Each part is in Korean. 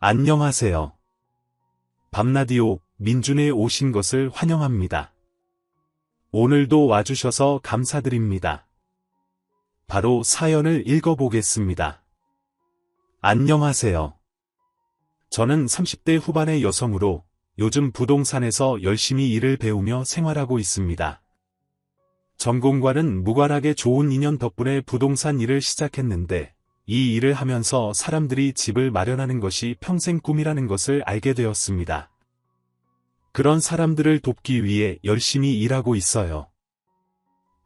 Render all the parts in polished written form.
안녕하세요. 밤라디오 민준에 오신 것을 환영합니다. 오늘도 와주셔서 감사드립니다. 바로 사연을 읽어보겠습니다. 안녕하세요. 저는 30대 후반의 여성으로 요즘 부동산에서 열심히 일을 배우며 생활하고 있습니다. 전공과는 무관하게 좋은 인연 덕분에 부동산 일을 시작했는데 이 일을 하면서 사람들이 집을 마련하는 것이 평생 꿈이라는 것을 알게 되었습니다. 그런 사람들을 돕기 위해 열심히 일하고 있어요.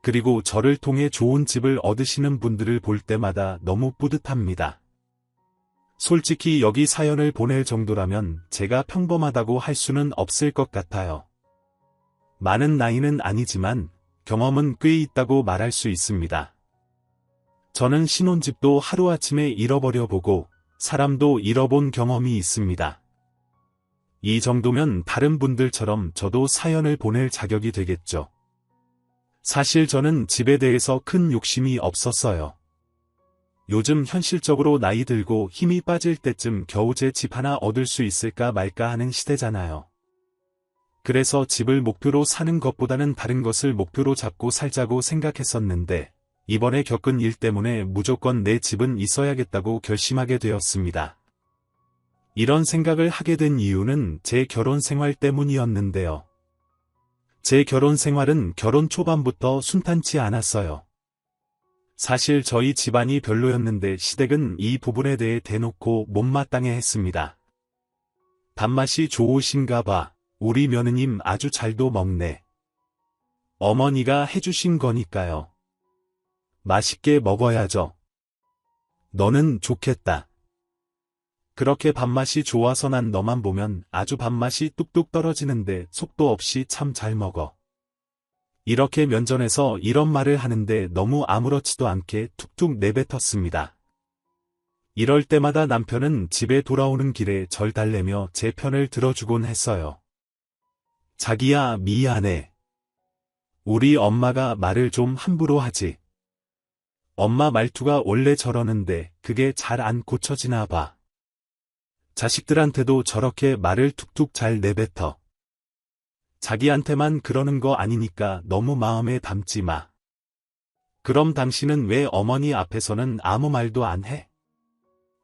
그리고 저를 통해 좋은 집을 얻으시는 분들을 볼 때마다 너무 뿌듯합니다. 솔직히 여기 사연을 보낼 정도라면 제가 평범하다고 할 수는 없을 것 같아요. 많은 나이는 아니지만 경험은 꽤 있다고 말할 수 있습니다. 저는 신혼집도 하루아침에 잃어버려 보고 사람도 잃어본 경험이 있습니다. 이 정도면 다른 분들처럼 저도 사연을 보낼 자격이 되겠죠. 사실 저는 집에 대해서 큰 욕심이 없었어요. 요즘 현실적으로 나이 들고 힘이 빠질 때쯤 겨우 제 집 하나 얻을 수 있을까 말까 하는 시대잖아요. 그래서 집을 목표로 사는 것보다는 다른 것을 목표로 잡고 살자고 생각했었는데 이번에 겪은 일 때문에 무조건 내 집은 있어야겠다고 결심하게 되었습니다. 이런 생각을 하게 된 이유는 제 결혼 생활 때문이었는데요. 제 결혼 생활은 결혼 초반부터 순탄치 않았어요. 사실 저희 집안이 별로였는데 시댁은 이 부분에 대해 대놓고 못마땅해 했습니다. 밥맛이 좋으신가 봐. 우리 며느님 아주 잘도 먹네. 어머니가 해주신 거니까요. 맛있게 먹어야죠. 너는 좋겠다. 그렇게 밥맛이 좋아서 난 너만 보면 아주 밥맛이 뚝뚝 떨어지는데 속도 없이 참 잘 먹어. 이렇게 면전에서 이런 말을 하는데 너무 아무렇지도 않게 툭툭 내뱉었습니다. 이럴 때마다 남편은 집에 돌아오는 길에 절 달래며 제 편을 들어주곤 했어요. 자기야 미안해. 우리 엄마가 말을 좀 함부로 하지. 엄마 말투가 원래 저러는데 그게 잘 안 고쳐지나 봐. 자식들한테도 저렇게 말을 툭툭 잘 내뱉어. 자기한테만 그러는 거 아니니까 너무 마음에 담지 마. 그럼 당신은 왜 어머니 앞에서는 아무 말도 안 해?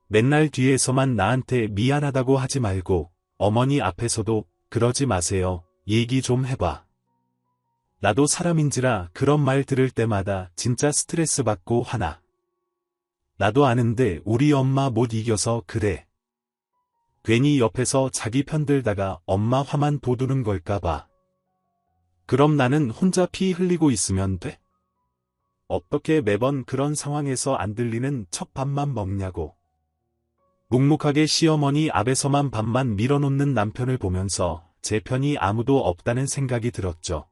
맨날 뒤에서만 나한테 미안하다고 하지 말고 어머니 앞에서도 그러지 마세요. 얘기 좀 해봐. 나도 사람인지라 그런 말 들을 때마다 진짜 스트레스 받고 화나. 나도 아는데 우리 엄마 못 이겨서 그래. 괜히 옆에서 자기 편들다가 엄마 화만 돋우는 걸까봐. 그럼 나는 혼자 피 흘리고 있으면 돼? 어떻게 매번 그런 상황에서 안 들리는 척 밥만 먹냐고. 묵묵하게 시어머니 앞에서만 밥만 밀어놓는 남편을 보면서 제 편이 아무도 없다는 생각이 들었죠.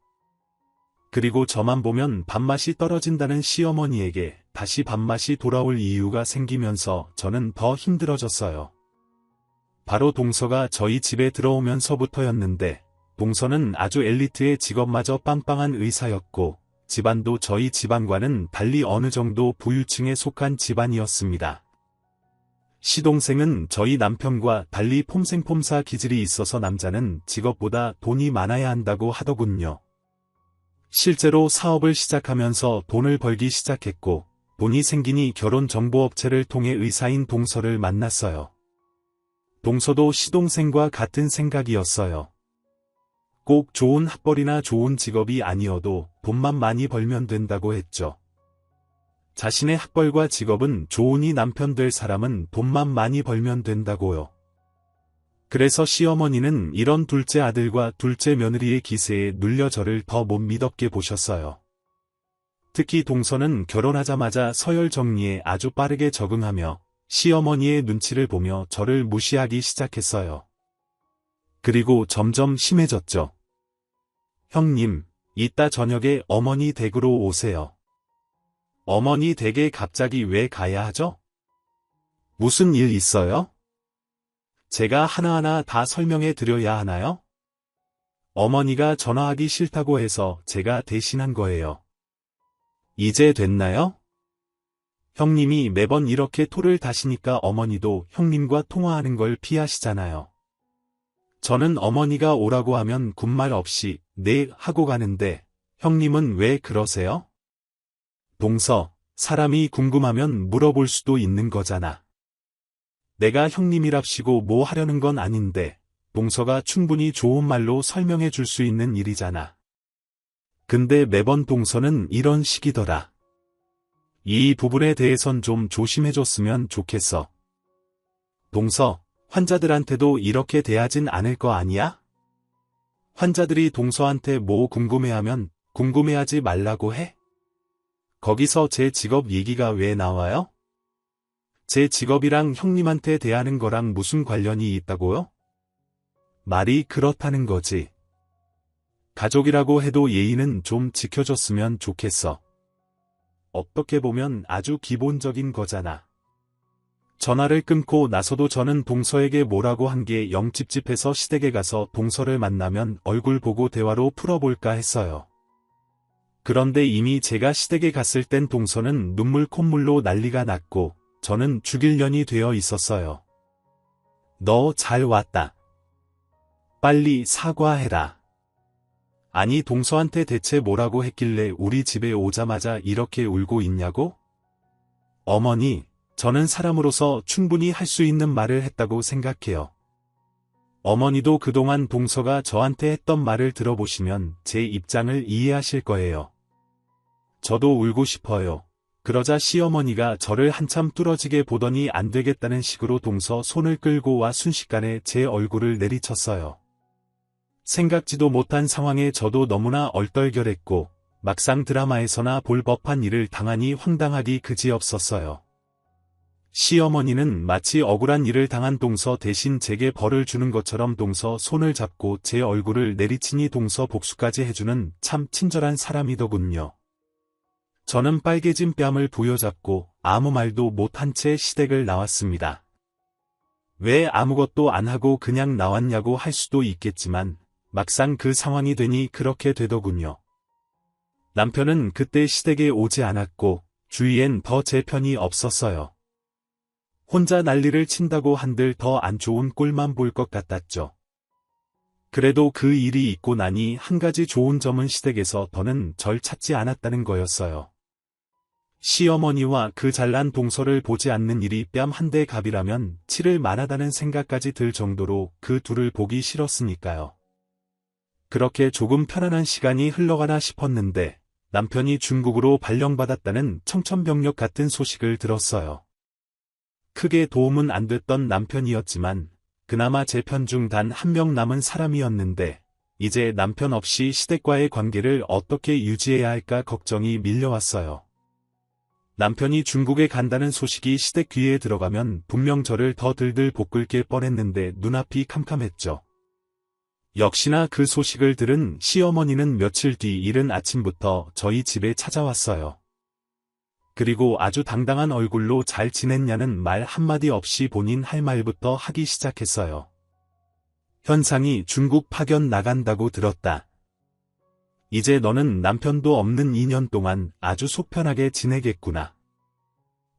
그리고 저만 보면 밥맛이 떨어진다는 시어머니에게 다시 밥맛이 돌아올 이유가 생기면서 저는 더 힘들어졌어요. 바로 동서가 저희 집에 들어오면서부터였는데 동서는 아주 엘리트의 직업마저 빵빵한 의사였고 집안도 저희 집안과는 달리 어느 정도 부유층에 속한 집안이었습니다. 시동생은 저희 남편과 달리 폼생폼사 기질이 있어서 남자는 직업보다 돈이 많아야 한다고 하더군요. 실제로 사업을 시작하면서 돈을 벌기 시작했고 돈이 생기니 결혼정보업체를 통해 의사인 동서를 만났어요. 동서도 시동생과 같은 생각이었어요. 꼭 좋은 학벌이나 좋은 직업이 아니어도 돈만 많이 벌면 된다고 했죠. 자신의 학벌과 직업은 좋으니 남편 될 사람은 돈만 많이 벌면 된다고요. 그래서 시어머니는 이런 둘째 아들과 둘째 며느리의 기세에 눌려 저를 더 못 믿었게 보셨어요. 특히 동서는 결혼하자마자 서열 정리에 아주 빠르게 적응하며 시어머니의 눈치를 보며 저를 무시하기 시작했어요. 그리고 점점 심해졌죠. 형님, 이따 저녁에 어머니 댁으로 오세요. 어머니 댁에 갑자기 왜 가야 하죠? 무슨 일 있어요? 제가 하나하나 다 설명해 드려야 하나요? 어머니가 전화하기 싫다고 해서 제가 대신한 거예요. 이제 됐나요? 형님이 매번 이렇게 토를 다시니까 어머니도 형님과 통화하는 걸 피하시잖아요. 저는 어머니가 오라고 하면 군말 없이 네 하고 가는데 형님은 왜 그러세요? 동서, 사람이 궁금하면 물어볼 수도 있는 거잖아. 내가 형님이랍시고 뭐 하려는 건 아닌데 동서가 충분히 좋은 말로 설명해 줄 수 있는 일이잖아. 근데 매번 동서는 이런 식이더라. 이 부분에 대해선 좀 조심해줬으면 좋겠어. 동서, 환자들한테도 이렇게 대하진 않을 거 아니야? 환자들이 동서한테 뭐 궁금해하면 궁금해하지 말라고 해? 거기서 제 직업 얘기가 왜 나와요? 제 직업이랑 형님한테 대하는 거랑 무슨 관련이 있다고요? 말이 그렇다는 거지. 가족이라고 해도 예의는 좀 지켜줬으면 좋겠어. 어떻게 보면 아주 기본적인 거잖아. 전화를 끊고 나서도 저는 동서에게 뭐라고 한 게 영 찝찝해서 시댁에 가서 동서를 만나면 얼굴 보고 대화로 풀어볼까 했어요. 그런데 이미 제가 시댁에 갔을 땐 동서는 눈물 콧물로 난리가 났고 저는 죽일 년이 되어 있었어요. 너 잘 왔다. 빨리 사과해라. 아니 동서한테 대체 뭐라고 했길래 우리 집에 오자마자 이렇게 울고 있냐고? 어머니, 저는 사람으로서 충분히 할 수 있는 말을 했다고 생각해요. 어머니도 그동안 동서가 저한테 했던 말을 들어보시면 제 입장을 이해하실 거예요. 저도 울고 싶어요. 그러자 시어머니가 저를 한참 뚫어지게 보더니 안 되겠다는 식으로 동서 손을 끌고 와 순식간에 제 얼굴을 내리쳤어요. 생각지도 못한 상황에 저도 너무나 얼떨결했고 막상 드라마에서나 볼 법한 일을 당하니 황당하기 그지없었어요. 시어머니는 마치 억울한 일을 당한 동서 대신 제게 벌을 주는 것처럼 동서 손을 잡고 제 얼굴을 내리치니 동서 복수까지 해주는 참 친절한 사람이더군요. 저는 빨개진 뺨을 부여잡고 아무 말도 못한 채 시댁을 나왔습니다. 왜 아무것도 안 하고 그냥 나왔냐고 할 수도 있겠지만 막상 그 상황이 되니 그렇게 되더군요. 남편은 그때 시댁에 오지 않았고 주위엔 더 제 편이 없었어요. 혼자 난리를 친다고 한들 더 안 좋은 꼴만 볼 것 같았죠. 그래도 그 일이 있고 나니 한 가지 좋은 점은 시댁에서 더는 절 찾지 않았다는 거였어요. 시어머니와 그 잘난 동서를 보지 않는 일이 뺨 한 대 값이라면 치를 만하다는 생각까지 들 정도로 그 둘을 보기 싫었으니까요. 그렇게 조금 편안한 시간이 흘러가나 싶었는데 남편이 중국으로 발령받았다는 청천벽력 같은 소식을 들었어요. 크게 도움은 안 됐던 남편이었지만 그나마 제 편 중 단 한 명 남은 사람이었는데 이제 남편 없이 시댁과의 관계를 어떻게 유지해야 할까 걱정이 밀려왔어요. 남편이 중국에 간다는 소식이 시댁 귀에 들어가면 분명 저를 더 들들 볶을게 뻔했는데 눈앞이 캄캄했죠. 역시나 그 소식을 들은 시어머니는 며칠 뒤 이른 아침부터 저희 집에 찾아왔어요. 그리고 아주 당당한 얼굴로 잘 지냈냐는 말 한마디 없이 본인 할 말부터 하기 시작했어요. 현상이 중국 파견 나간다고 들었다. 이제 너는 남편도 없는 2년 동안 아주 속편하게 지내겠구나.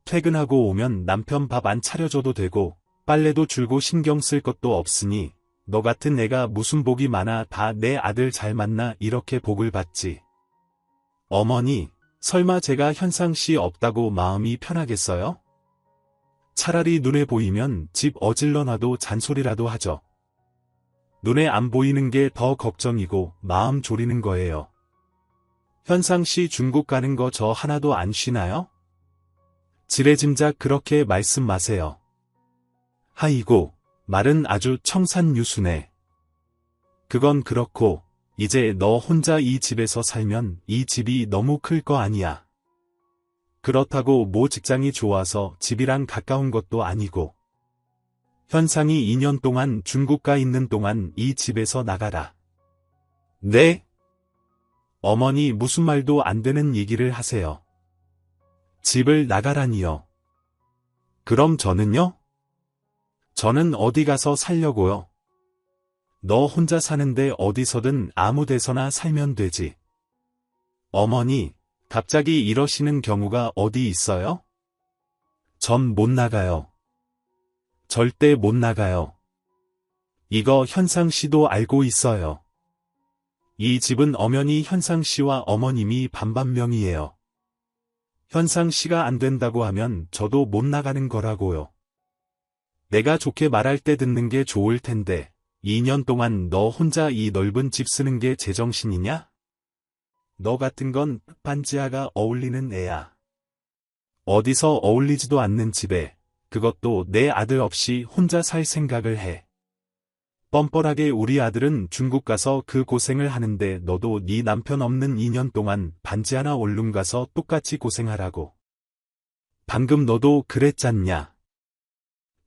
퇴근하고 오면 남편 밥 안 차려줘도 되고 빨래도 줄고 신경 쓸 것도 없으니 너 같은 애가 무슨 복이 많아 다 내 아들 잘 만나 이렇게 복을 받지. 어머니, 설마 제가 현상씨 없다고 마음이 편하겠어요? 차라리 눈에 보이면 집 어질러 놔도 잔소리라도 하죠. 눈에 안 보이는 게 더 걱정이고 마음 졸이는 거예요. 현상씨 중국 가는 거 저 하나도 안 쉬나요? 지레짐작 그렇게 말씀 마세요. 하이고, 말은 아주 청산유수네. 그건 그렇고 이제 너 혼자 이 집에서 살면 이 집이 너무 클 거 아니야. 그렇다고 뭐 직장이 좋아서 집이랑 가까운 것도 아니고. 현상이 2년 동안 중국 가 있는 동안 이 집에서 나가라. 네? 어머니 무슨 말도 안 되는 얘기를 하세요. 집을 나가라니요. 그럼 저는요? 저는 어디 가서 살려고요. 너 혼자 사는데 어디서든 아무 데서나 살면 되지. 어머니, 갑자기 이러시는 경우가 어디 있어요? 전 못 나가요. 절대 못 나가요. 이거 현상 씨도 알고 있어요. 이 집은 엄연히 현상 씨와 어머님이 반반명이에요. 현상 씨가 안 된다고 하면 저도 못 나가는 거라고요. 내가 좋게 말할 때 듣는 게 좋을 텐데, 2년 동안 너 혼자 이 넓은 집 쓰는 게 제정신이냐? 너 같은 건 반지하가 어울리는 애야. 어디서 어울리지도 않는 집에, 그것도 내 아들 없이 혼자 살 생각을 해. 뻔뻔하게 우리 아들은 중국 가서 그 고생을 하는데 너도 네 남편 없는 2년 동안 반지하나 원룸 가서 똑같이 고생하라고. 방금 너도 그랬잖냐.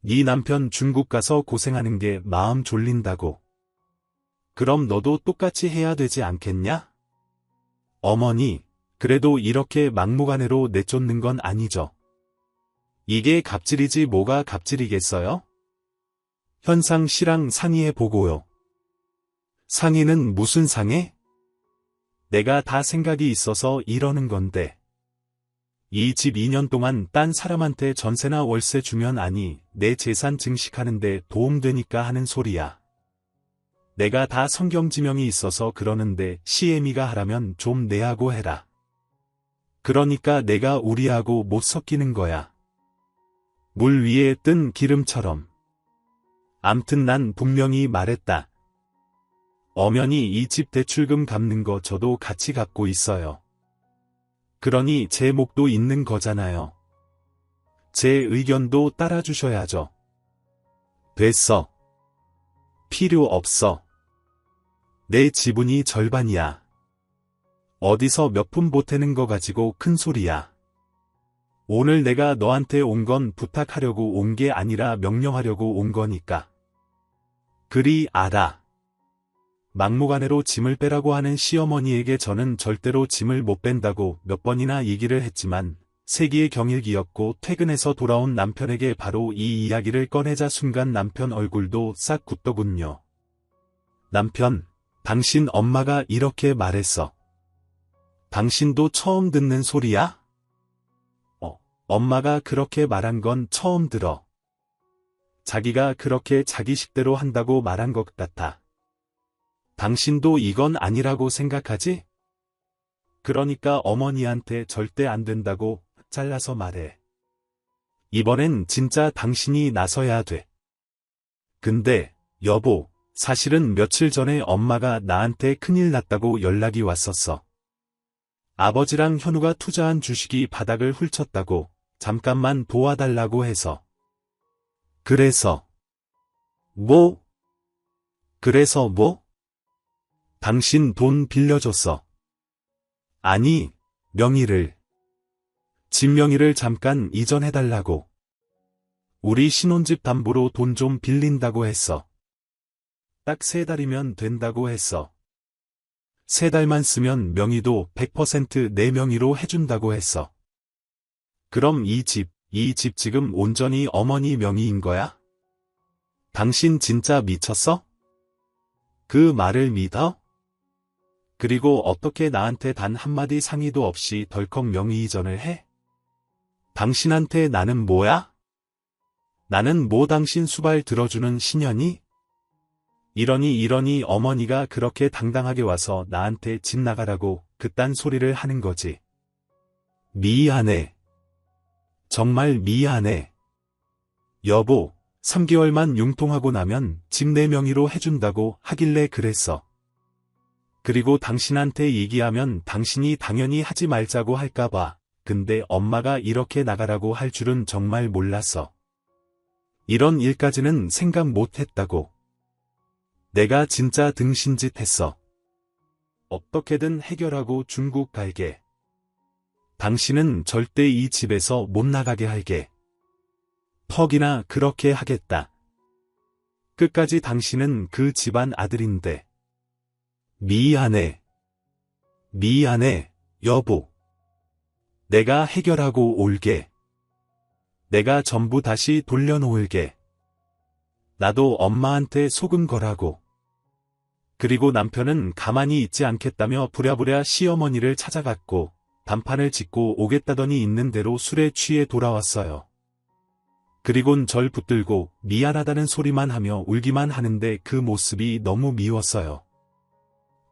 네 남편 중국 가서 고생하는 게 마음 졸린다고. 그럼 너도 똑같이 해야 되지 않겠냐? 어머니, 그래도 이렇게 막무가내로 내쫓는 건 아니죠. 이게 갑질이지 뭐가 갑질이겠어요? 현상 씨랑 상의해 보고요. 상의는 무슨 상해? 내가 다 생각이 있어서 이러는 건데. 이 집 2년 동안 딴 사람한테 전세나 월세 주면 아니, 내 재산 증식하는데 도움되니까 하는 소리야. 내가 다 성경지명이 있어서 그러는데 시애미가 하라면 좀 내하고 해라. 그러니까 내가 우리하고 못 섞이는 거야. 물 위에 뜬 기름처럼. 암튼 난 분명히 말했다. 엄연히 이 집 대출금 갚는 거 저도 같이 갚고 있어요. 그러니 제 몫도 있는 거잖아요. 제 의견도 따라주셔야죠. 됐어. 필요 없어. 내 지분이 절반이야. 어디서 몇 푼 보태는 거 가지고 큰 소리야. 오늘 내가 너한테 온 건 부탁하려고 온 게 아니라 명령하려고 온 거니까. 그리 알아. 막무가내로 짐을 빼라고 하는 시어머니에게 저는 절대로 짐을 못 뺀다고 몇 번이나 얘기를 했지만 세기의 경일기였고 퇴근해서 돌아온 남편에게 바로 이 이야기를 꺼내자 순간 남편 얼굴도 싹 굳더군요. 남편, 당신 엄마가 이렇게 말했어. 당신도 처음 듣는 소리야? 엄마가 그렇게 말한 건 처음 들어. 자기가 그렇게 자기 식대로 한다고 말한 것 같아. 당신도 이건 아니라고 생각하지? 그러니까 어머니한테 절대 안 된다고 잘라서 말해. 이번엔 진짜 당신이 나서야 돼. 근데, 여보, 사실은 며칠 전에 엄마가 나한테 큰일 났다고 연락이 왔었어. 아버지랑 현우가 투자한 주식이 바닥을 훑쳤다고 잠깐만 도와달라고 해서. 그래서 뭐? 그래서 뭐? 당신 돈 빌려줬어. 아니, 명의를. 집 명의를 잠깐 이전해달라고. 우리 신혼집 담보로 돈 좀 빌린다고 했어. 딱 3달이면 된다고 했어. 3달만 쓰면 명의도 100% 내 명의로 해준다고 했어. 그럼 이 집 지금 온전히 어머니 명의인 거야? 당신 진짜 미쳤어? 그 말을 믿어? 그리고 어떻게 나한테 단 한마디 상의도 없이 덜컥 명의 이전을 해? 당신한테 나는 뭐야? 나는 뭐 당신 수발 들어주는 신현이? 이러니 어머니가 그렇게 당당하게 와서 나한테 집 나가라고 그딴 소리를 하는 거지. 미안해. 정말 미안해. 여보, 3개월만 융통하고 나면 집 내 명의로 해준다고 하길래 그랬어. 그리고 당신한테 얘기하면 당신이 당연히 하지 말자고 할까봐. 근데 엄마가 이렇게 나가라고 할 줄은 정말 몰랐어. 이런 일까지는 생각 못했다고. 내가 진짜 등신짓 했어. 어떻게든 해결하고 중국 갈게. 당신은 절대 이 집에서 못 나가게 할게. 퍽이나 그렇게 하겠다. 끝까지 당신은 그 집안 아들인데. 미안해. 미안해, 여보. 내가 해결하고 올게. 내가 전부 다시 돌려놓을게. 나도 엄마한테 속은 거라고. 그리고 남편은 가만히 있지 않겠다며 부랴부랴 시어머니를 찾아갔고 단판을 짓고 오겠다더니 있는 대로 술에 취해 돌아왔어요. 그리곤 절 붙들고 미안하다는 소리만 하며 울기만 하는데 그 모습이 너무 미웠어요.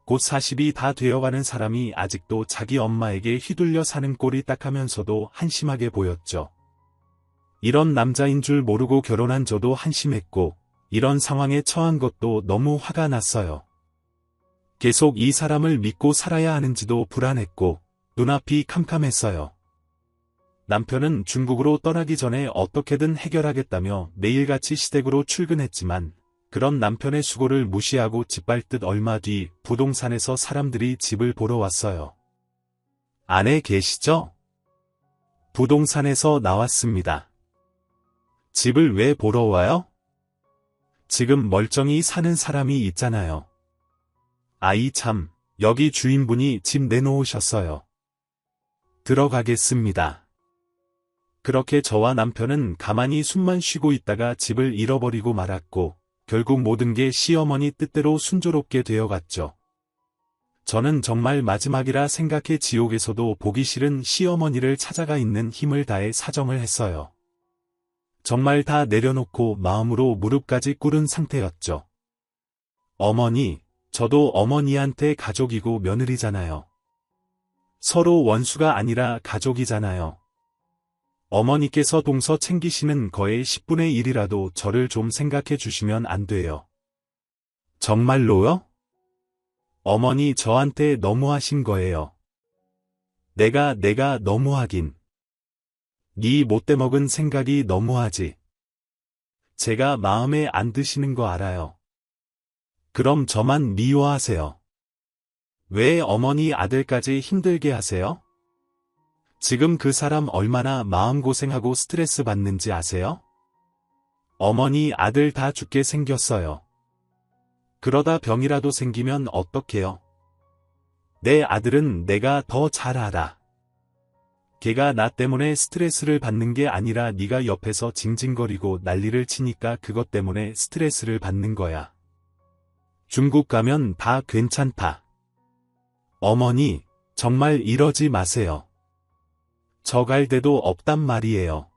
곧 40이 다 되어가는 사람이 아직도 자기 엄마에게 휘둘려 사는 꼴이 딱하면서도 한심하게 보였죠. 이런 남자인 줄 모르고 결혼한 저도 한심했고 이런 상황에 처한 것도 너무 화가 났어요. 계속 이 사람을 믿고 살아야 하는지도 불안했고 눈앞이 캄캄했어요. 남편은 중국으로 떠나기 전에 어떻게든 해결하겠다며 매일같이 시댁으로 출근했지만 그런 남편의 수고를 무시하고 짓밟듯 얼마 뒤 부동산에서 사람들이 집을 보러 왔어요. 안에 계시죠? 부동산에서 나왔습니다. 집을 왜 보러 와요? 지금 멀쩡히 사는 사람이 있잖아요. 아이 참, 여기 주인분이 집 내놓으셨어요. 들어가겠습니다. 그렇게 저와 남편은 가만히 숨만 쉬고 있다가 집을 잃어버리고 말았고 결국 모든 게 시어머니 뜻대로 순조롭게 되어갔죠. 저는 정말 마지막이라 생각해 지옥에서도 보기 싫은 시어머니를 찾아가 있는 힘을 다해 사정을 했어요. 정말 다 내려놓고 마음으로 무릎까지 꿇은 상태였죠. 어머니, 저도 어머니한테 가족이고 며느리잖아요. 서로 원수가 아니라 가족이잖아요. 어머니께서 동서 챙기시는 거의 10분의 1이라도 저를 좀 생각해 주시면 안 돼요. 정말로요? 어머니 저한테 너무하신 거예요. 내가 너무하긴. 네 못돼 먹은 생각이 너무하지. 제가 마음에 안 드시는 거 알아요. 그럼 저만 미워하세요. 왜 어머니 아들까지 힘들게 하세요? 지금 그 사람 얼마나 마음고생하고 스트레스 받는지 아세요? 어머니 아들 다 죽게 생겼어요. 그러다 병이라도 생기면 어떡해요? 내 아들은 내가 더 잘 알아. 걔가 나 때문에 스트레스를 받는 게 아니라 네가 옆에서 징징거리고 난리를 치니까 그것 때문에 스트레스를 받는 거야. 중국 가면 다 괜찮다. 어머니, 정말 이러지 마세요. 저 갈 데도 없단 말이에요.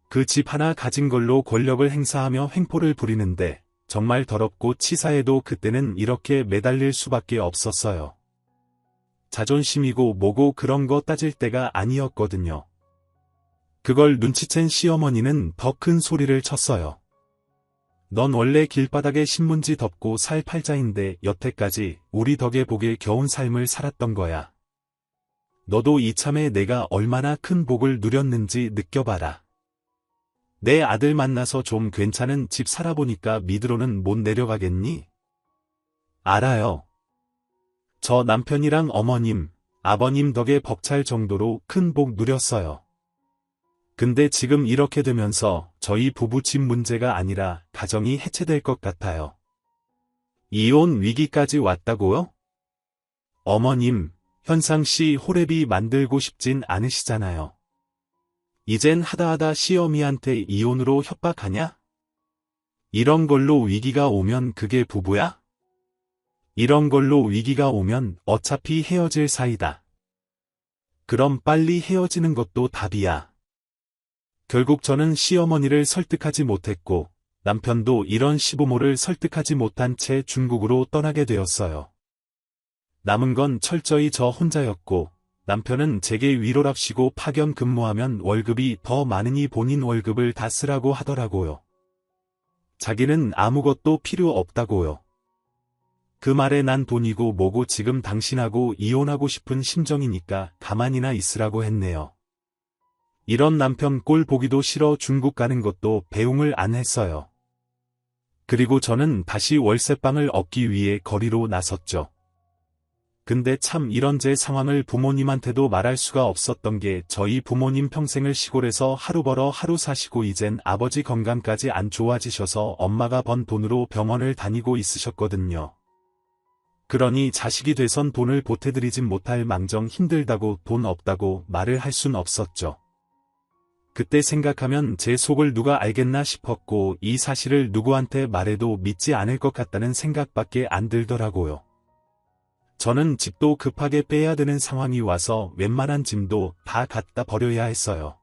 그 집 하나 가진 걸로 권력을 행사하며 횡포를 부리는데 정말 더럽고 치사해도 그때는 이렇게 매달릴 수밖에 없었어요. 자존심이고 뭐고 그런 거 따질 때가 아니었거든요. 그걸 눈치챈 시어머니는 더 큰 소리를 쳤어요. 넌 원래 길바닥에 신문지 덮고 살 팔자인데 여태까지 우리 덕에 복에 겨운 삶을 살았던 거야. 너도 이참에 내가 얼마나 큰 복을 누렸는지 느껴봐라. 내 아들 만나서 좀 괜찮은 집 살아보니까 미드로는 못 내려가겠니? 알아요. 저 남편이랑 어머님, 아버님 덕에 벅찰 정도로 큰 복 누렸어요. 근데 지금 이렇게 되면서 저희 부부 집 문제가 아니라 가정이 해체될 것 같아요. 이혼 위기까지 왔다고요? 어머님, 현상씨 호래비 만들고 싶진 않으시잖아요. 이젠 하다하다 시어미한테 이혼으로 협박하냐? 이런 걸로 위기가 오면 그게 부부야? 이런 걸로 위기가 오면 어차피 헤어질 사이다. 그럼 빨리 헤어지는 것도 답이야. 결국 저는 시어머니를 설득하지 못했고 남편도 이런 시부모를 설득하지 못한 채 중국으로 떠나게 되었어요. 남은 건 철저히 저 혼자였고 남편은 제게 위로랍시고 파견 근무하면 월급이 더 많으니 본인 월급을 다 쓰라고 하더라고요. 자기는 아무것도 필요 없다고요. 그 말에 난 돈이고 뭐고 지금 당신하고 이혼하고 싶은 심정이니까 가만히나 있으라고 했네요. 이런 남편 꼴 보기도 싫어 중국 가는 것도 배웅을 안 했어요. 그리고 저는 다시 월세방을 얻기 위해 거리로 나섰죠. 근데 참 이런 제 상황을 부모님한테도 말할 수가 없었던 게 저희 부모님 평생을 시골에서 하루 벌어 하루 사시고 이젠 아버지 건강까지 안 좋아지셔서 엄마가 번 돈으로 병원을 다니고 있으셨거든요. 그러니 자식이 돼선 돈을 보태드리진 못할 망정 힘들다고 돈 없다고 말을 할 순 없었죠. 그때 생각하면 제 속을 누가 알겠나 싶었고 이 사실을 누구한테 말해도 믿지 않을 것 같다는 생각밖에 안 들더라고요. 저는 집도 급하게 빼야 되는 상황이 와서 웬만한 짐도 다 갖다 버려야 했어요.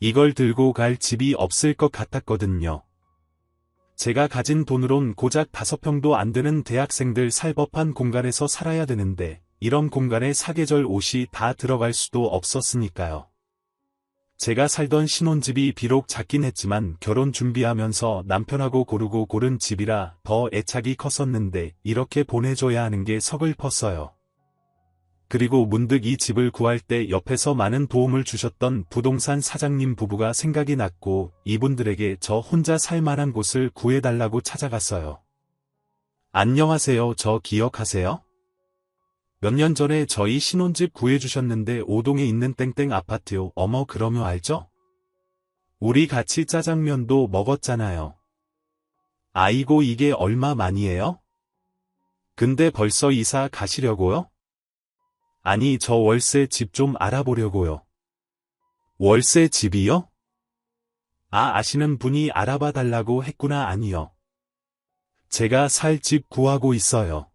이걸 들고 갈 집이 없을 것 같았거든요. 제가 가진 돈으론 고작 5평도 안 되는 대학생들 살 법한 공간에서 살아야 되는데 이런 공간에 사계절 옷이 다 들어갈 수도 없었으니까요. 제가 살던 신혼집이 비록 작긴 했지만 결혼 준비하면서 남편하고 고르고 고른 집이라 더 애착이 컸었는데 이렇게 보내줘야 하는 게 서글펐어요. 그리고 문득 이 집을 구할 때 옆에서 많은 도움을 주셨던 부동산 사장님 부부가 생각이 났고 이분들에게 저 혼자 살 만한 곳을 구해달라고 찾아갔어요. 안녕하세요. 저 기억하세요? 몇 년 전에 저희 신혼집 구해주셨는데 오동에 있는 땡땡 아파트요. 어머 그러면 알죠? 우리 같이 짜장면도 먹었잖아요. 아이고 이게 얼마 만이에요? 근데 벌써 이사 가시려고요? 아니 저 월세 집 좀 알아보려고요. 월세 집이요? 아시는 분이 알아봐 달라고 했구나. 아니요. 제가 살 집 구하고 있어요.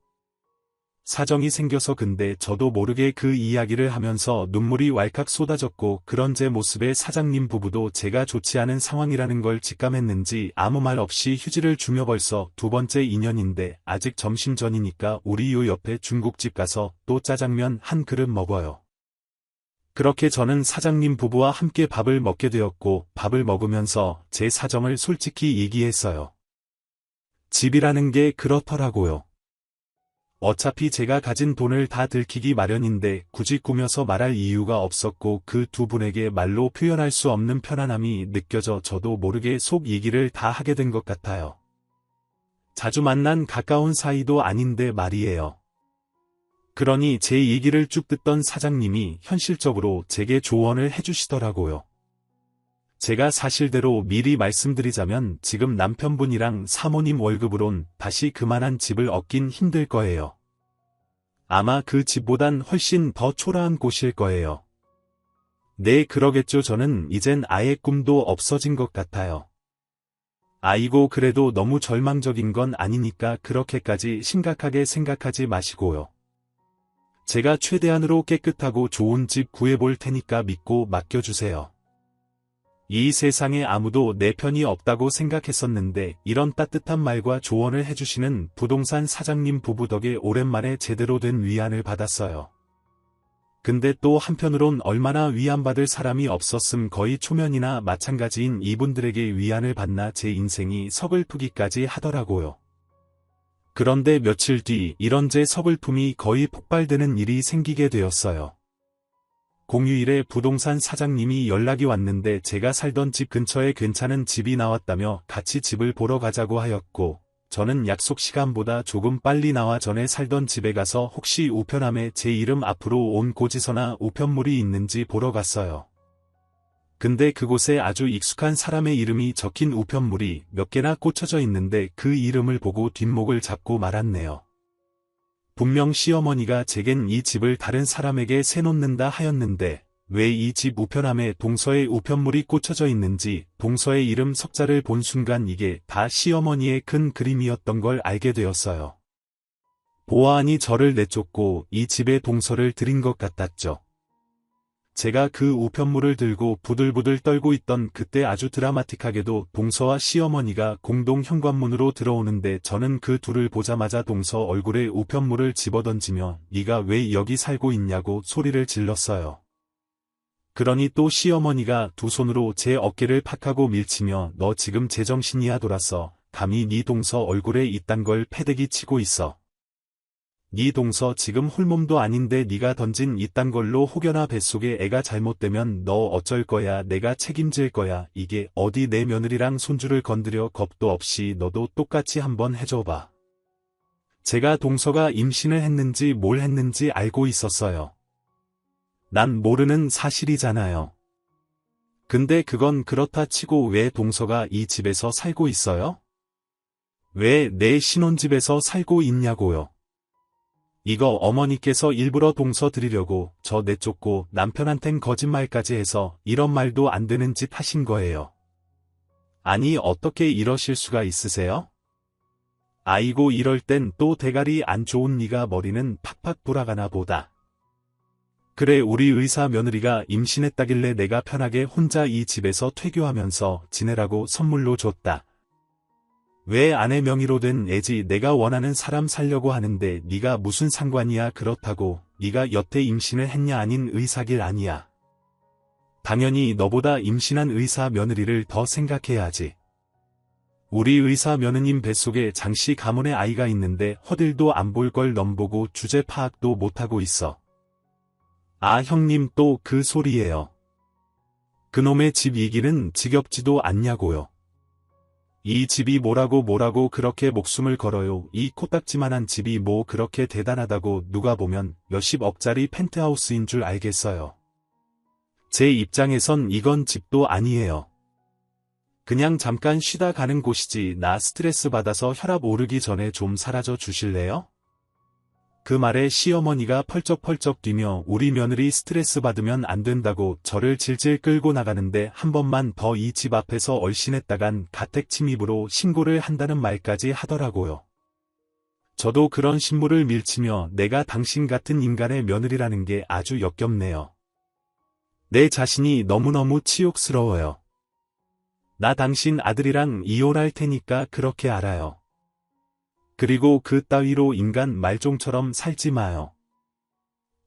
사정이 생겨서. 근데 저도 모르게 그 이야기를 하면서 눈물이 왈칵 쏟아졌고 그런 제 모습에 사장님 부부도 제가 좋지 않은 상황이라는 걸 직감했는지 아무 말 없이 휴지를 주며 벌써 2번째 인연인데 아직 점심 전이니까 우리 요 옆에 중국집 가서 또 짜장면 한 그릇 먹어요. 그렇게 저는 사장님 부부와 함께 밥을 먹게 되었고 밥을 먹으면서 제 사정을 솔직히 얘기했어요. 집이라는 게 그렇더라고요. 어차피 제가 가진 돈을 다 들키기 마련인데 굳이 꾸며서 말할 이유가 없었고 그 두 분에게 말로 표현할 수 없는 편안함이 느껴져 저도 모르게 속 얘기를 다 하게 된 것 같아요. 자주 만난 가까운 사이도 아닌데 말이에요. 그러니 제 얘기를 쭉 듣던 사장님이 현실적으로 제게 조언을 해주시더라고요. 제가 사실대로 미리 말씀드리자면 지금 남편분이랑 사모님 월급으론 다시 그만한 집을 얻긴 힘들 거예요. 아마 그 집보단 훨씬 더 초라한 곳일 거예요. 네, 그러겠죠. 저는 이젠 아예 꿈도 없어진 것 같아요. 아이고 그래도 너무 절망적인 건 아니니까 그렇게까지 심각하게 생각하지 마시고요. 제가 최대한으로 깨끗하고 좋은 집 구해볼 테니까 믿고 맡겨주세요. 이 세상에 아무도 내 편이 없다고 생각했었는데 이런 따뜻한 말과 조언을 해주시는 부동산 사장님 부부 덕에 오랜만에 제대로 된 위안을 받았어요. 근데 또 한편으론 얼마나 위안받을 사람이 없었음 거의 초면이나 마찬가지인 이분들에게 위안을 받나 제 인생이 서글프기까지 하더라고요. 그런데 며칠 뒤 이런 제 서글픔이 거의 폭발되는 일이 생기게 되었어요. 공휴일에 부동산 사장님이 연락이 왔는데 제가 살던 집 근처에 괜찮은 집이 나왔다며 같이 집을 보러 가자고 하였고 저는 약속 시간보다 조금 빨리 나와 전에 살던 집에 가서 혹시 우편함에 제 이름 앞으로 온 고지서나 우편물이 있는지 보러 갔어요. 근데 그곳에 아주 익숙한 사람의 이름이 적힌 우편물이 몇 개나 꽂혀져 있는데 그 이름을 보고 뒷목을 잡고 말았네요. 분명 시어머니가 제겐 이 집을 다른 사람에게 세놓는다 하였는데 왜 이 집 우편함에 동서의 우편물이 꽂혀져 있는지 동서의 이름 석자를 본 순간 이게 다 시어머니의 큰 그림이었던 걸 알게 되었어요. 보아하니 저를 내쫓고 이 집에 동서를 들인 것 같았죠. 제가 그 우편물을 들고 부들부들 떨고 있던 그때 아주 드라마틱하게도 동서와 시어머니가 공동 현관문으로 들어오는데 저는 그 둘을 보자마자 동서 얼굴에 우편물을 집어던지며 네가 왜 여기 살고 있냐고 소리를 질렀어요. 그러니 또 시어머니가 두 손으로 제 어깨를 팍 하고 밀치며 너 지금 제정신이야 돌았어. 감히 네 동서 얼굴에 이딴 걸 패대기 치고 있어. 네 동서 지금 홀몸도 아닌데 네가 던진 이딴 걸로 혹여나 뱃속에 애가 잘못되면 너 어쩔 거야. 내가 책임질 거야. 이게 어디 내 며느리랑 손주를 건드려. 겁도 없이 너도 똑같이 한번 해줘봐. 제가 동서가 임신을 했는지 뭘 했는지 알고 있었어요. 난 모르는 사실이잖아요. 근데 그건 그렇다 치고 왜 동서가 이 집에서 살고 있어요? 왜 내 신혼집에서 살고 있냐고요. 이거 어머니께서 일부러 동서 드리려고 저 내쫓고 남편한텐 거짓말까지 해서 이런 말도 안 되는 짓 하신 거예요. 아니 어떻게 이러실 수가 있으세요? 아이고 이럴 땐 또 대가리 안 좋은 니가 머리는 팍팍 돌아가나 보다. 그래 우리 의사 며느리가 임신했다길래 내가 편하게 혼자 이 집에서 퇴교하면서 지내라고 선물로 줬다. 왜 아내 명의로 된 애지 내가 원하는 사람 살려고 하는데 네가 무슨 상관이야 그렇다고 네가 여태 임신을 했냐 아닌 의사길 아니야. 당연히 너보다 임신한 의사 며느리를 더 생각해야지. 우리 의사 며느님 뱃속에 장씨 가문의 아이가 있는데 허들도 안 볼 걸 넘보고 주제 파악도 못하고 있어. 아 형님 또 그 소리예요. 그놈의 집 얘기는 지겹지도 않냐고요. 이 집이 뭐라고 그렇게 목숨을 걸어요. 이 코딱지만한 집이 뭐 그렇게 대단하다고 누가 보면 몇십억짜리 펜트하우스인 줄 알겠어요. 제 입장에선 이건 집도 아니에요. 그냥 잠깐 쉬다 가는 곳이지 나 스트레스 받아서 혈압 오르기 전에 좀 사라져 주실래요? 그 말에 시어머니가 펄쩍펄쩍 뛰며 우리 며느리 스트레스 받으면 안 된다고 저를 질질 끌고 나가는데 한 번만 더 이 집 앞에서 얼씬했다간 가택 침입으로 신고를 한다는 말까지 하더라고요. 저도 그런 신물을 밀치며 내가 당신 같은 인간의 며느리라는 게 아주 역겹네요. 내 자신이 너무너무 치욕스러워요. 나 당신 아들이랑 이혼할 테니까 그렇게 알아요. 그리고 그 따위로 인간 말종처럼 살지 마요.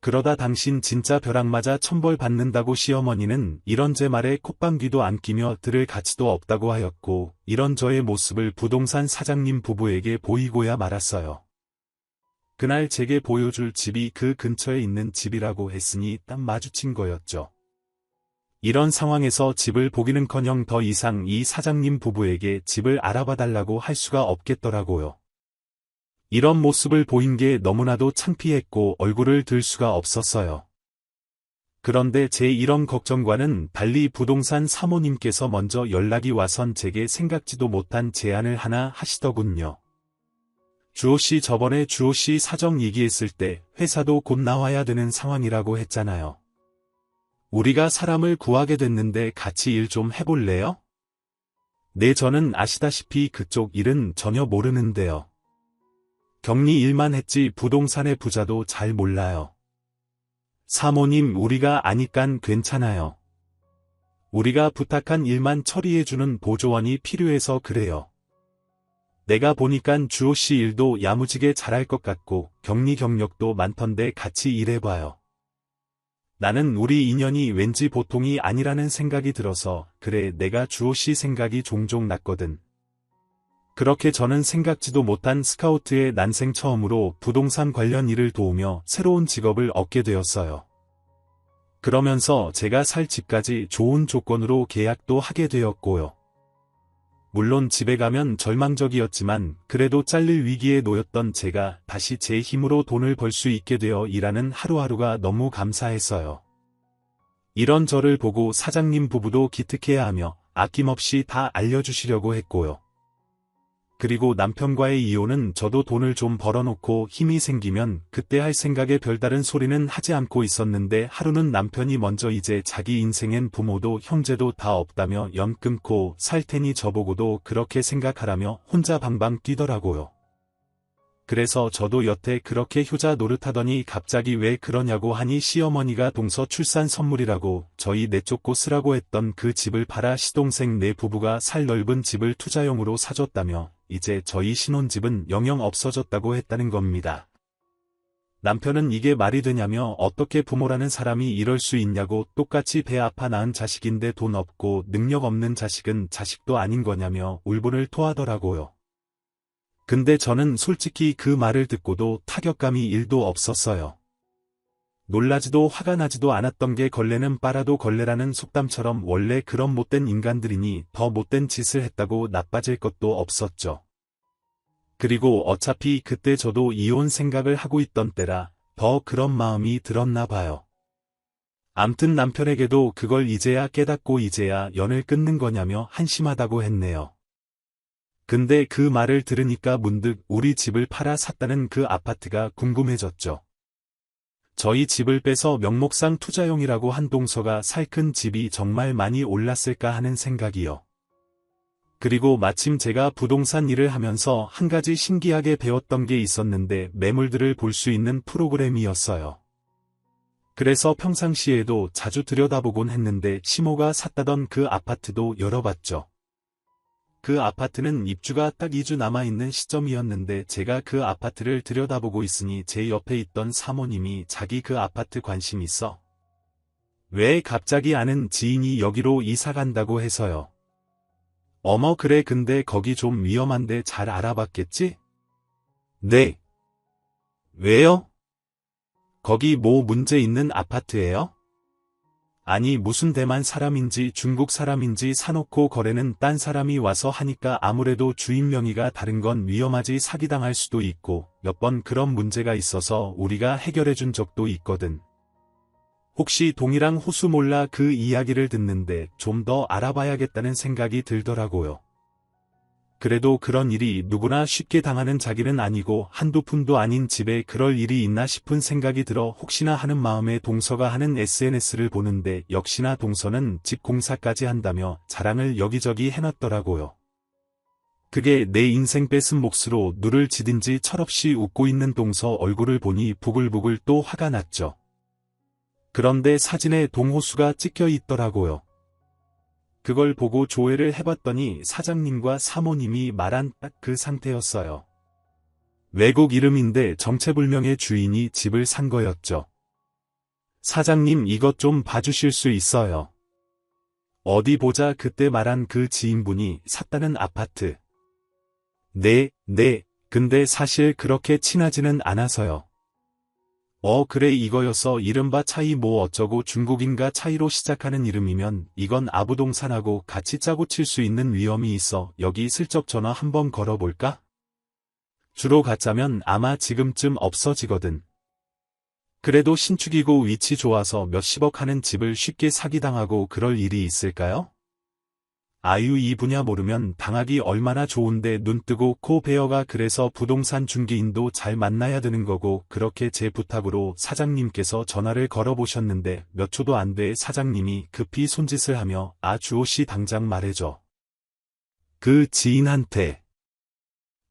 그러다 당신 진짜 벼락 맞아 천벌 받는다고 시어머니는 이런 제 말에 콧방귀도 안 끼며 들을 가치도 없다고 하였고 이런 저의 모습을 부동산 사장님 부부에게 보이고야 말았어요. 그날 제게 보여줄 집이 그 근처에 있는 집이라고 했으니 딱 마주친 거였죠. 이런 상황에서 집을 보기는커녕 더 이상 이 사장님 부부에게 집을 알아봐 달라고 할 수가 없겠더라고요. 이런 모습을 보인 게 너무나도 창피했고 얼굴을 들 수가 없었어요. 그런데 제 이런 걱정과는 달리 부동산 사모님께서 먼저 연락이 와선 제게 생각지도 못한 제안을 하나 하시더군요. 주호씨 저번에 주호씨 사정 얘기했을 때 회사도 곧 나와야 되는 상황이라고 했잖아요. 우리가 사람을 구하게 됐는데 같이 일 좀 해볼래요? 네 저는 아시다시피 그쪽 일은 전혀 모르는데요. 격리 일만 했지 부동산의 부자도 잘 몰라요. 사모님 우리가 아니깐 괜찮아요. 우리가 부탁한 일만 처리해주는 보조원이 필요해서 그래요. 내가 보니깐 주호씨 일도 야무지게 잘할 것 같고 격리 경력도 많던데 같이 일해봐요. 나는 우리 인연이 왠지 보통이 아니라는 생각이 들어서 그래 내가 주호씨 생각이 종종 났거든. 그렇게 저는 생각지도 못한 스카우트의 난생 처음으로 부동산 관련 일을 도우며 새로운 직업을 얻게 되었어요. 그러면서 제가 살 집까지 좋은 조건으로 계약도 하게 되었고요. 물론 집에 가면 절망적이었지만 그래도 잘릴 위기에 놓였던 제가 다시 제 힘으로 돈을 벌 수 있게 되어 일하는 하루하루가 너무 감사했어요. 이런 저를 보고 사장님 부부도 기특해하며 아낌없이 다 알려주시려고 했고요. 그리고 남편과의 이혼은 저도 돈을 좀 벌어놓고 힘이 생기면 그때 할 생각에 별다른 소리는 하지 않고 있었는데 하루는 남편이 먼저 이제 자기 인생엔 부모도 형제도 다 없다며 연 끊고 살 테니 저보고도 그렇게 생각하라며 혼자 방방 뛰더라고요. 그래서 저도 여태 그렇게 효자 노릇하더니 갑자기 왜 그러냐고 하니 시어머니가 동서 출산 선물이라고 저희 내쫓고 쓰라고 했던 그 집을 팔아 시동생 네 부부가 살 넓은 집을 투자용으로 사줬다며 이제 저희 신혼집은 영영 없어졌다고 했다는 겁니다. 남편은 이게 말이 되냐며 어떻게 부모라는 사람이 이럴 수 있냐고 똑같이 배 아파 낳은 자식인데 돈 없고 능력 없는 자식은 자식도 아닌 거냐며 울분을 토하더라고요. 근데 저는 솔직히 그 말을 듣고도 타격감이 1도 없었어요. 놀라지도 화가 나지도 않았던 게 걸레는 빨아도 걸레라는 속담처럼 원래 그런 못된 인간들이니 더 못된 짓을 했다고 나빠질 것도 없었죠. 그리고 어차피 그때 저도 이혼 생각을 하고 있던 때라 더 그런 마음이 들었나 봐요. 암튼 남편에게도 그걸 이제야 깨닫고 이제야 연을 끊는 거냐며 한심하다고 했네요. 근데 그 말을 들으니까 문득 우리 집을 팔아 샀다는 그 아파트가 궁금해졌죠. 저희 집을 빼서 명목상 투자용이라고 한 동서가 살 큰 집이 정말 많이 올랐을까 하는 생각이요. 그리고 마침 제가 부동산 일을 하면서 한 가지 신기하게 배웠던 게 있었는데 매물들을 볼 수 있는 프로그램이었어요. 그래서 평상시에도 자주 들여다보곤 했는데 시모가 샀다던 그 아파트도 열어봤죠. 그 아파트는 입주가 딱 2주 남아있는 시점이었는데 제가 그 아파트를 들여다보고 있으니 제 옆에 있던 사모님이 자기 그 아파트 관심 있어. 왜 갑자기 아는 지인이 여기로 이사 간다고 해서요. 어머 그래 근데 거기 좀 위험한데 잘 알아봤겠지? 네. 왜요? 거기 뭐 문제 있는 아파트예요? 아니 무슨 대만 사람인지 중국 사람인지 사놓고 거래는 딴 사람이 와서 하니까 아무래도 주인 명의가 다른 건 위험하지 사기당할 수도 있고 몇 번 그런 문제가 있어서 우리가 해결해준 적도 있거든. 혹시 동이랑 호수 몰라 그 이야기를 듣는데 좀 더 알아봐야겠다는 생각이 들더라고요. 그래도 그런 일이 누구나 쉽게 당하는 자기는 아니고 한두 푼도 아닌 집에 그럴 일이 있나 싶은 생각이 들어 혹시나 하는 마음에 동서가 하는 SNS를 보는데 역시나 동서는 집 공사까지 한다며 자랑을 여기저기 해놨더라고요. 그게 내 인생 뺏은 몫으로 누를 지든지 철없이 웃고 있는 동서 얼굴을 보니 부글부글 또 화가 났죠. 그런데 사진에 동호수가 찍혀 있더라고요. 그걸 보고 조회를 해봤더니 사장님과 사모님이 말한 딱 그 상태였어요. 외국 이름인데 정체불명의 주인이 집을 산 거였죠. 사장님 이것 좀 봐주실 수 있어요. 어디 보자 그때 말한 그 지인분이 샀다는 아파트. 네, 근데 사실 그렇게 친하지는 않아서요. 그래 이거여서 이른바 차이 뭐 어쩌고 중국인가 차이로 시작하는 이름이면 이건 아부동산하고 같이 짜고 칠 수 있는 위험이 있어 여기 슬쩍 전화 한번 걸어볼까? 주로 가짜면 아마 지금쯤 없어지거든. 그래도 신축이고 위치 좋아서 몇십억 하는 집을 쉽게 사기당하고 그럴 일이 있을까요? 아유 이 분야 모르면 당하기 얼마나 좋은데 눈뜨고 코 베어가 그래서 부동산 중개인도 잘 만나야 되는 거고 그렇게 제 부탁으로 사장님께서 전화를 걸어보셨는데 몇 초도 안 돼 사장님이 급히 손짓을 하며 주호씨 당장 말해줘. 그 지인한테.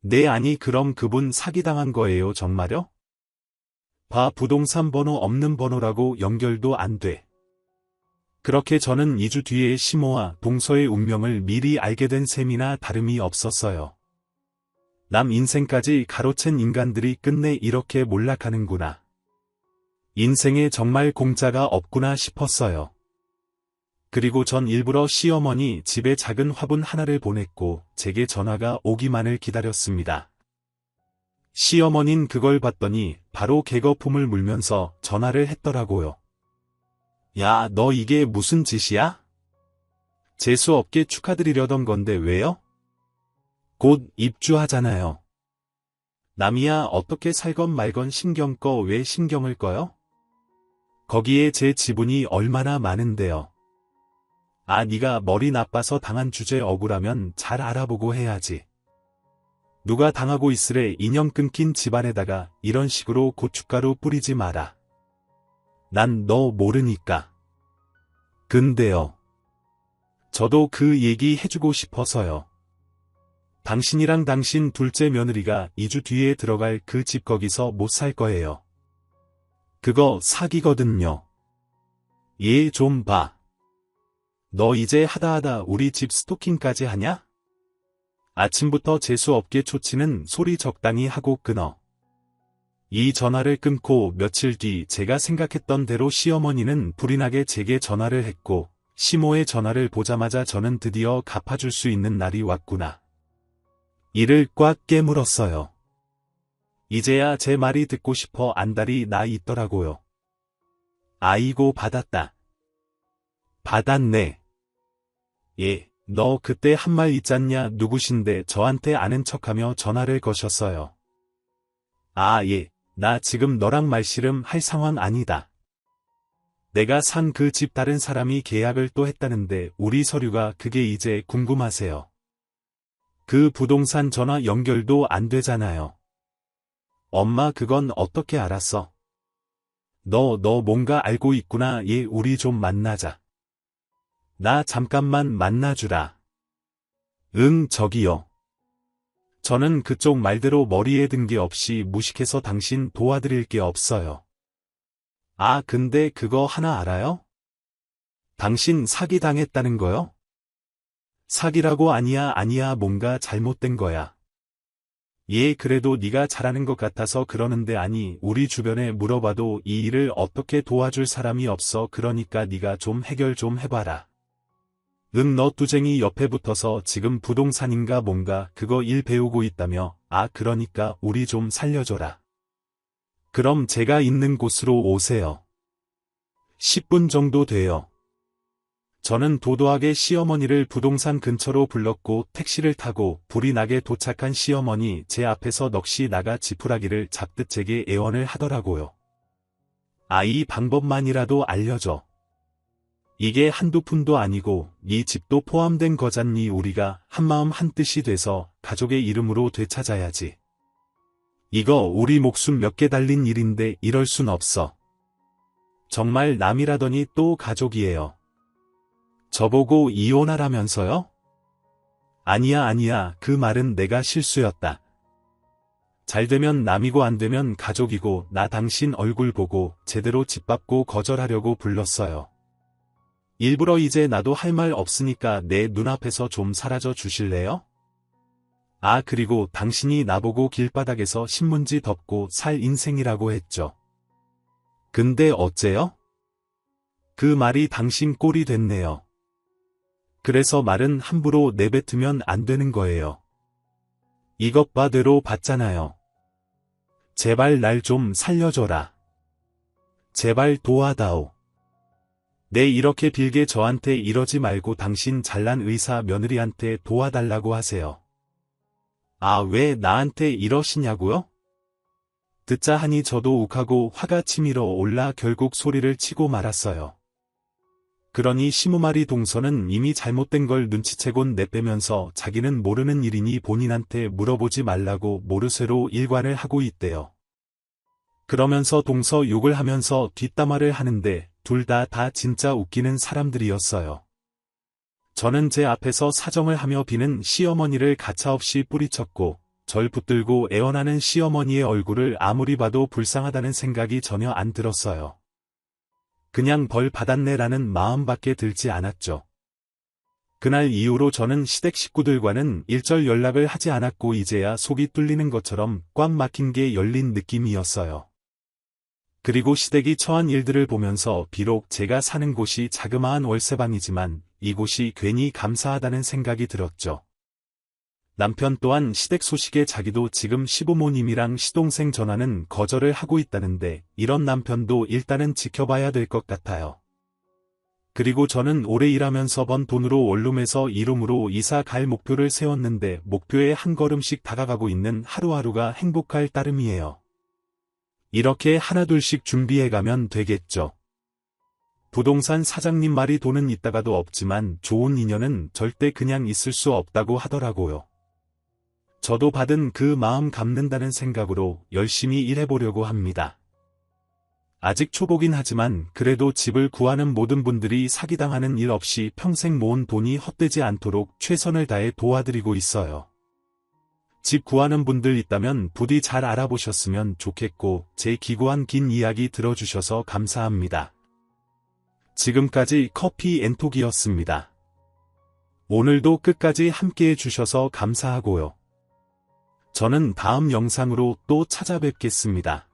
네 아니 그럼 그분 사기당한 거예요 정말요? 봐 부동산 번호 없는 번호라고 연결도 안 돼. 그렇게 저는 2주 뒤에 시모와 동서의 운명을 미리 알게 된 셈이나 다름이 없었어요. 남 인생까지 가로챈 인간들이 끝내 이렇게 몰락하는구나. 인생에 정말 공짜가 없구나 싶었어요. 그리고 전 일부러 시어머니 집에 작은 화분 하나를 보냈고 제게 전화가 오기만을 기다렸습니다. 시어머닌 그걸 봤더니 바로 개거품을 물면서 전화를 했더라고요. 야, 너 이게 무슨 짓이야? 재수없게 축하드리려던 건데 왜요? 곧 입주하잖아요. 남이야 어떻게 살건 말건 신경 꺼 왜 신경을 꺼요? 거기에 제 지분이 얼마나 많은데요. 네가 머리 나빠서 당한 주제 억울하면 잘 알아보고 해야지. 누가 당하고 있으래 인연 끊긴 집안에다가 이런 식으로 고춧가루 뿌리지 마라. 난 너 모르니까. 근데요. 저도 그 얘기 해주고 싶어서요. 당신이랑 당신 둘째 며느리가 2주 뒤에 들어갈 그 집 거기서 못 살 거예요. 그거 사기거든요. 얘 좀 봐. 너 이제 하다하다 우리 집 스토킹까지 하냐? 아침부터 재수없게 초치는 소리 적당히 하고 끊어. 이 전화를 끊고 며칠 뒤 제가 생각했던 대로 시어머니는 불이 나게 제게 전화를 했고 시모의 전화를 보자마자 저는 드디어 갚아줄 수 있는 날이 왔구나. 이를 꽉 깨물었어요. 이제야 제 말이 듣고 싶어 안달이 나 있더라고요. 아이고 받았다. 받았네. 예, 너 그때 한 말 있잖냐 누구신데 저한테 아는 척하며 전화를 거셨어요. 예. 나 지금 너랑 말씨름 할 상황 아니다. 내가 산 그 집 다른 사람이 계약을 또 했다는데 우리 서류가 그게 이제 궁금하세요. 그 부동산 전화 연결도 안 되잖아요. 엄마 그건 어떻게 알았어? 너 뭔가 알고 있구나. 얘 우리 좀 만나자. 나 잠깐만 만나주라. 응 저기요. 저는 그쪽 말대로 머리에 든 게 없이 무식해서 당신 도와드릴 게 없어요. 아, 근데 그거 하나 알아요? 당신 사기당했다는 거요? 사기라고 아니야 뭔가 잘못된 거야. 얘 그래도 네가 잘하는 것 같아서 그러는데 아니 우리 주변에 물어봐도 이 일을 어떻게 도와줄 사람이 없어 그러니까 네가 좀 해결 좀 해봐라. 응 너 뚜쟁이 옆에 붙어서 지금 부동산인가 뭔가 그거 일 배우고 있다며 아 그러니까 우리 좀 살려줘라. 그럼 제가 있는 곳으로 오세요. 10분 정도 돼요. 저는 도도하게 시어머니를 부동산 근처로 불렀고 택시를 타고 불이 나게 도착한 시어머니 제 앞에서 넋이 나가 지푸라기를 잡듯 제게 애원을 하더라고요. 아, 이 방법만이라도 알려줘. 이게 한두 푼도 아니고 네 집도 포함된 거잖니 우리가 한마음 한뜻이 돼서 가족의 이름으로 되찾아야지. 이거 우리 목숨 몇 개 달린 일인데 이럴 순 없어. 정말 남이라더니 또 가족이에요. 저보고 이혼하라면서요? 아니야 그 말은 내가 실수였다. 잘 되면 남이고 안 되면 가족이고 나 당신 얼굴 보고 제대로 짓밟고 거절하려고 불렀어요. 일부러 이제 나도 할 말 없으니까 내 눈앞에서 좀 사라져 주실래요? 아 그리고 당신이 나보고 길바닥에서 신문지 덮고 살 인생이라고 했죠. 근데 어째요? 그 말이 당신 꼴이 됐네요. 그래서 말은 함부로 내뱉으면 안 되는 거예요. 이것 봐대로 봤잖아요. 제발 날 좀 살려줘라. 제발 도와다오. 네 이렇게 빌게 저한테 이러지 말고 당신 잘난 의사 며느리한테 도와달라고 하세요. 아 왜 나한테 이러시냐고요? 듣자 하니 저도 욱하고 화가 치밀어 올라 결국 소리를 치고 말았어요. 그러니 시무마리 동서는 이미 잘못된 걸 눈치채곤 내빼면서 자기는 모르는 일이니 본인한테 물어보지 말라고 모르쇠로 일관을 하고 있대요. 그러면서 동서 욕을 하면서 뒷담화를 하는데 둘 다 진짜 웃기는 사람들이었어요. 저는 제 앞에서 사정을 하며 비는 시어머니를 가차없이 뿌리쳤고 절 붙들고 애원하는 시어머니의 얼굴을 아무리 봐도 불쌍하다는 생각이 전혀 안 들었어요. 그냥 벌 받았네라는 마음밖에 들지 않았죠. 그날 이후로 저는 시댁 식구들과는 일절 연락을 하지 않았고 이제야 속이 뚫리는 것처럼 꽉 막힌 게 열린 느낌이었어요. 그리고 시댁이 처한 일들을 보면서 비록 제가 사는 곳이 자그마한 월세방이지만 이곳이 괜히 감사하다는 생각이 들었죠. 남편 또한 시댁 소식에 자기도 지금 시부모님이랑 시동생 전화는 거절을 하고 있다는데 이런 남편도 일단은 지켜봐야 될 것 같아요. 그리고 저는 오래 일하면서 번 돈으로 원룸에서 이룸으로 이사 갈 목표를 세웠는데 목표에 한 걸음씩 다가가고 있는 하루하루가 행복할 따름이에요. 이렇게 하나둘씩 준비해가면 되겠죠. 부동산 사장님 말이 돈은 있다가도 없지만 좋은 인연은 절대 그냥 있을 수 없다고 하더라고요. 저도 받은 그 마음 갚는다는 생각으로 열심히 일해보려고 합니다. 아직 초보긴 하지만 그래도 집을 구하는 모든 분들이 사기당하는 일 없이 평생 모은 돈이 헛되지 않도록 최선을 다해 도와드리고 있어요. 집 구하는 분들 있다면 부디 잘 알아보셨으면 좋겠고 제 기구한 긴 이야기 들어주셔서 감사합니다. 지금까지 커피 앤톡이었습니다. 오늘도 끝까지 함께해 주셔서 감사하고요. 저는 다음 영상으로 또 찾아뵙겠습니다.